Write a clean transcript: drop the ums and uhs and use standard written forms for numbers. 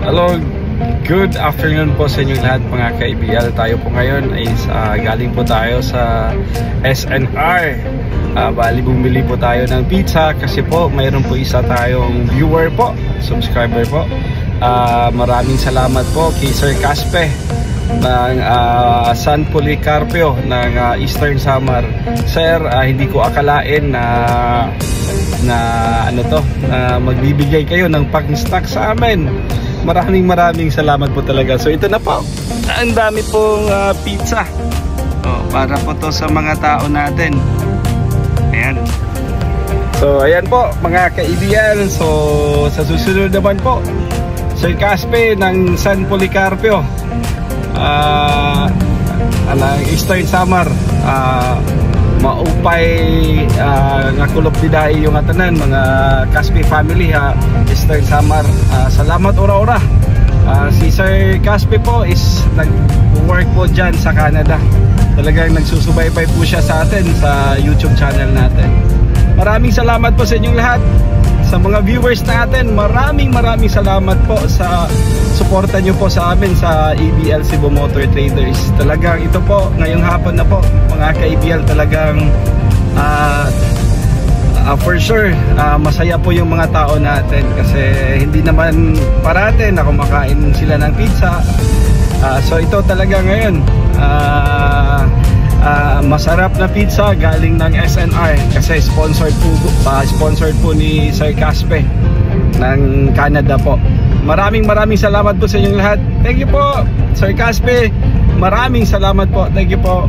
Hello, good afternoon po sa inyong lahat mga kaibigan. Tayo po ngayon ay galing po tayo sa SNR. Bali bumili po tayo ng pizza kasi po mayroon po isa tayong viewer po, subscriber po. Maraming salamat po kay Sir Caspe ng San Policarpio ng Eastern Samar. Sir, hindi ko akalain na magbibigay kayo ng pang-snack sa amin. Maraming salamat po talaga. So ito na po, ang dami pong pizza para po to sa mga tao natin. Ayan. So ayan po mga kaibigan. So sa susunod naman po, Sir Caspe ng San Policarpio, Eastern Samar, maupay nakulop diday yung atanan mga Caspe family Eastern Samar. Salamat ora-ora. Si Sir Caspe po is nag-work po dyan sa Canada. Talagang nagsusubaybay po siya sa atin sa YouTube channel natin. Maraming salamat po sa inyong lahat. Sa mga viewers natin, maraming salamat po sa suporta nyo po sa amin sa ABL Cebu Motor Traders. Talagang ito po, ngayong hapon na po mga kaibigan, talagang for sure masaya po yung mga tao natin kasi hindi naman parate na kumakain sila ng pizza. So ito talaga ngayon masarap na pizza galing ng SNR kasi sponsored po ni Sir Caspe ng Canada po. Maraming salamat po sa inyong lahat. Thank you po Sir Caspe. Maraming salamat po. Thank you po.